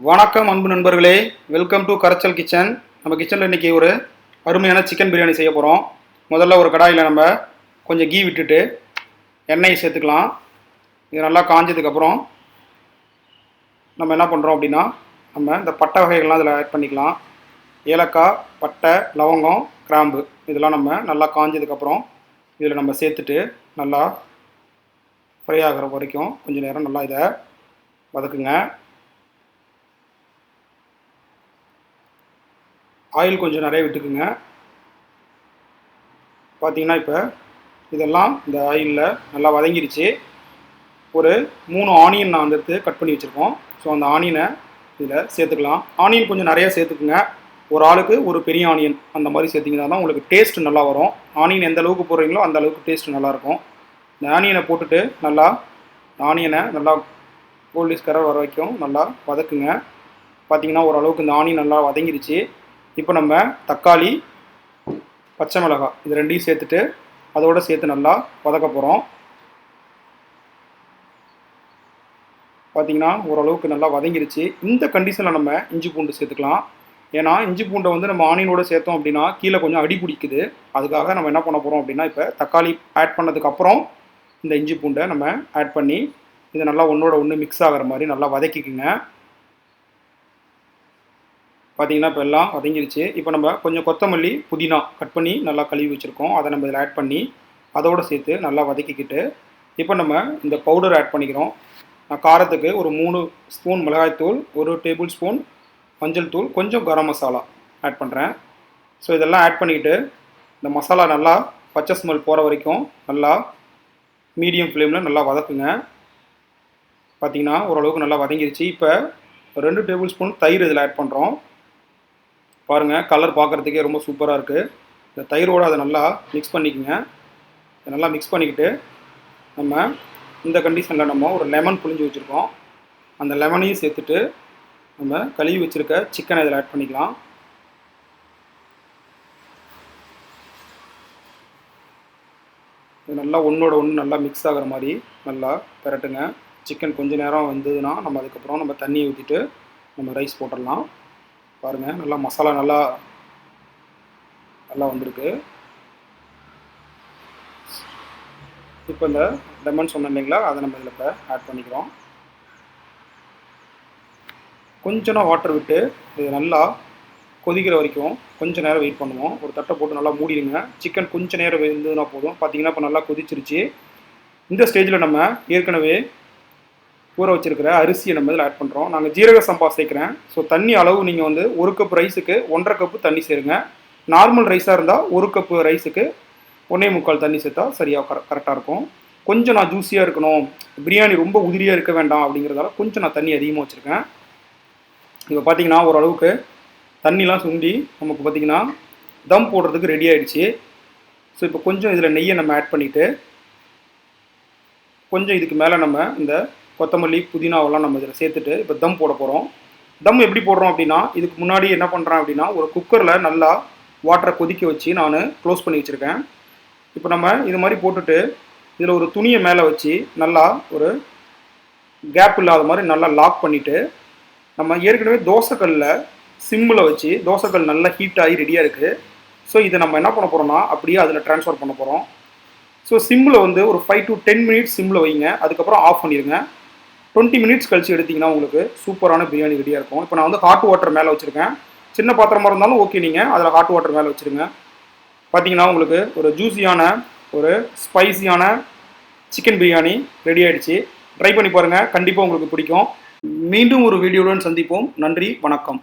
வணக்கம் அன்பு நண்பர்களே, வெல்கம் டு கரச்சல் கிச்சன். நம்ம கிச்சனில் இன்றைக்கி ஒரு அருமையான சிக்கன் பிரியாணி செய்ய போகிறோம். முதல்ல ஒரு கடாயில் நம்ம கொஞ்சம் கீ விட்டுட்டு எண்ணெயை சேர்த்துக்கலாம். இது நல்லா காஞ்சதுக்கப்புறம் நம்ம என்ன பண்ணுறோம் அப்படின்னா, நம்ம இந்த பட்டை வகைகள்லாம் இதில் ஆட் பண்ணிக்கலாம். ஏலக்காய், பட்டை, லவங்கம், கிராம்பு இதெல்லாம் நம்ம நல்லா காஞ்சதுக்கப்புறம் இதில் நம்ம சேர்த்துட்டு நல்லா ஃப்ரை ஆகிற வரைக்கும் கொஞ்சம் நேரம் நல்லா இதை வதக்குங்க. ஆயில் கொஞ்சம் நிறைய விட்டுக்குங்க. பார்த்தீங்கன்னா இப்போ இதெல்லாம் இந்த ஆயிலில் நல்லா வதங்கிடுச்சு. ஒரு 3 ஆனியன் நான் எடுத்து கட் பண்ணி வச்சுருக்கோம். ஸோ அந்த ஆனியனை இதில் சேர்த்துக்கலாம். ஆனியன் கொஞ்சம் நிறைய சேர்த்துக்குங்க. ஒரு ஆளுக்கு ஒரு பெரிய ஆனியன் அந்த மாதிரி சேர்த்திங்கன்னா தான் உங்களுக்கு டேஸ்ட் நல்லா வரும். ஆனியன் எந்த அளவுக்கு போடுறீங்களோ அந்த அளவுக்கு டேஸ்ட் நல்லாயிருக்கும். இந்த ஆனியனை போட்டுட்டு நல்லா ஆனியனை நல்லா கோல்டிஷ் கலர் வர வரைக்கும் நல்லா வதக்குங்க. பார்த்தீங்கன்னா ஓரளவுக்கு இந்த ஆனியன் நல்லா வதங்கிடுச்சு. இப்போ நம்ம தக்காளி, பச்சை மிளகாய் இது ரெண்டையும் சேர்த்துட்டு அதோடு சேர்த்து நல்லா வதக்க போகிறோம். பார்த்திங்கன்னா ஓரளவுக்கு நல்லா வதங்கிடுச்சு. இந்த கண்டிஷனில் நம்ம இஞ்சி பூண்டு சேர்த்துக்கலாம். ஏன்னா இஞ்சி பூண்டை வந்து நம்ம ஆனியனோடு சேர்த்தோம் அப்படின்னா கீழே கொஞ்சம் அடி பிடிக்குது. அதுக்காக நம்ம என்ன பண்ண போகிறோம் அப்படின்னா, இப்போ தக்காளி ஆட் பண்ணதுக்கப்புறம் இந்த இஞ்சி பூண்டை நம்ம ஆட் பண்ணி இதை நல்லா ஒன்றோட ஒன்று மிக்ஸ் ஆகிற மாதிரி நல்லா வதக்கிக்குங்க. பார்த்தீங்கன்னா இப்போ எல்லாம் வதங்கிடுச்சு. இப்போ நம்ம கொஞ்சம் கொத்தமல்லி, புதினா கட் பண்ணி நல்லா கழுவி வச்சுருக்கோம். அதை நம்ம இதில் ஆட் பண்ணி அதோடு சேர்த்து நல்லா வதக்கிக்கிட்டு இப்போ நம்ம இந்த பவுடர் ஆட் பண்ணிக்கிறோம். நான் காரத்துக்கு ஒரு 3 ஸ்பூன் மிளகாய்த்தூள், 1 டேபிள் ஸ்பூன் மஞ்சள் தூள், கொஞ்சம் கரம் மசாலா ஆட் பண்ணுறேன். ஸோ இதெல்லாம் ஆட் பண்ணிக்கிட்டு இந்த மசாலா நல்லா பச்சை ஸ்மெல் போகிற வரைக்கும் நல்லா மீடியம் ஃப்ளேமில் நல்லா வதக்குங்க. பார்த்திங்கன்னா ஓரளவுக்கு நல்லா வதங்கிடுச்சு. இப்போ 2 டேபிள் ஸ்பூன் தயிர் இதில் ஆட் பண்ணுறோம். பாருங்கள், கலர் பார்க்குறதுக்கே ரொம்ப சூப்பராக இருக்குது. இந்த தயிரோடு அதை நல்லா மிக்ஸ் பண்ணிக்கோங்க. இதை நல்லா மிக்ஸ் பண்ணிக்கிட்டு நம்ம இந்த கண்டிஷனில் நம்ம ஒரு லெமன் புழிஞ்சு வச்சுருக்கோம். அந்த லெமனையும் சேர்த்துட்டு நம்ம கழுவி வச்சுருக்க சிக்கனை இதில் ஆட் பண்ணிக்கலாம். இது நல்லா ஒன்றோட ஒன்று நல்லா மிக்ஸ் ஆகிற மாதிரி நல்லா பெரட்டுங்க. சிக்கன் கொஞ்சம் நேரம் வந்ததுன்னா நம்ம அதுக்கப்புறம் நம்ம தண்ணியை ஊற்றிட்டு நம்ம ரைஸ் போட்டுடலாம். பாருங்கள், நல்லா மசாலா நல்லா வந்திருக்கு. இப்போ இந்த லெமன் சொன்னேன் இல்லைங்களா, அதை நம்ம இதில் இப்போ ஆட் பண்ணிக்கிறோம். கொஞ்சம் வாட்டர் விட்டு இது நல்லா கொதிக்கிற வரைக்கும் கொஞ்சம் நேரம் வெயிட் பண்ணுவோம். ஒரு தட்டை போட்டு நல்லா மூடிடுங்க. சிக்கன் கொஞ்சம் நேரம் வெந்ததுன்னா போதும். பார்த்தீங்கன்னா இப்போ நல்லா கொதிச்சிருச்சு. இந்த ஸ்டேஜில் நம்ம ஏற்கனவே ஊற வச்சுருக்கிற அரிசியை நம்ம இதில் ஆட் பண்ணுறோம். நாங்கள் ஜீரக சம்பா சேர்க்குறேன். ஸோ தண்ணி அளவு நீங்கள் வந்து 1 கப் ரைஸுக்கு 1.5 கப்பு தண்ணி சேருங்க. நார்மல் ரைஸாக இருந்தால் 1 கப்பு ரைஸுக்கு 1.25 தண்ணி சேர்த்தா சரியாக கரெக்டாக இருக்கும். கொஞ்சம் நான் ஜூஸியாக இருக்கணும், பிரியாணி ரொம்ப உதிரியாக இருக்க வேண்டாம் அப்படிங்கிறதால கொஞ்சம் நான் தண்ணி அதிகமாக வச்சுருக்கேன். இப்போ பார்த்தீங்கன்னா ஓரளவுக்கு தண்ணிலாம் சுண்டி நமக்கு பார்த்திங்கன்னா தம் போடுறதுக்கு ரெடி ஆகிடுச்சு. ஸோ இப்போ கொஞ்சம் இதில் நெய்யை நம்ம ஆட் பண்ணிவிட்டு கொஞ்சம் இதுக்கு மேலே நம்ம இந்த கொத்தமல்லி, புதினாவெல்லாம் நம்ம இதில் சேர்த்துட்டு இப்போ தம் போட போகிறோம். தம் எப்படி போடுறோம் அப்படின்னா, இதுக்கு முன்னாடி என்ன பண்ணுறேன் அப்படின்னா, ஒரு குக்கரில் நல்லா வாட்டரை கொதிக்க வச்சு நான் க்ளோஸ் பண்ணி வச்சுருக்கேன். இப்போ நம்ம இது மாதிரி போட்டுட்டு இதில் ஒரு துணியை மேலே வச்சு நல்லா ஒரு கேப் இல்லாத மாதிரி நல்லா லாக் பண்ணிவிட்டு நம்ம ஏற்கனவே தோசைக்கல்லில் சிம்மில் வச்சு தோசைக்கல் நல்லா ஹீட் ஆகி ரெடியாக இருக்குது. ஸோ இதை நம்ம என்ன பண்ண போகிறோம்னா அப்படியே அதில் ட்ரான்ஸ்ஃபர் பண்ண போகிறோம். ஸோ சிம்மில் வந்து ஒரு 5 to 10 மினிட்ஸ் சிம்மில் வைங்க. அதுக்கப்புறம் ஆஃப் பண்ணிடுங்க. 20 மினிட்ஸ் கழிச்சு எடுத்திங்கன்னா உங்களுக்கு சூப்பரான பிரியாணி ரெடியாக இருக்கும். இப்போ நான் வந்து ஹாட் வாட்டர் மேலே வச்சுருக்கேன். சின்ன பாத்திரமாக இருந்தாலும் ஓகே, நீங்கள் அதில் ஹாட் வாட்டர் மேலே வச்சுருங்க. பார்த்தீங்கன்னா உங்களுக்கு ஒரு ஜூஸியான ஒரு ஸ்பைசியான சிக்கன் பிரியாணி ரெடி ஆகிடுச்சு. ட்ரை பண்ணி பாருங்கள், கண்டிப்பாக உங்களுக்கு பிடிக்கும். மீண்டும் ஒரு வீடியோவுடன் சந்திப்போம். நன்றி, வணக்கம்.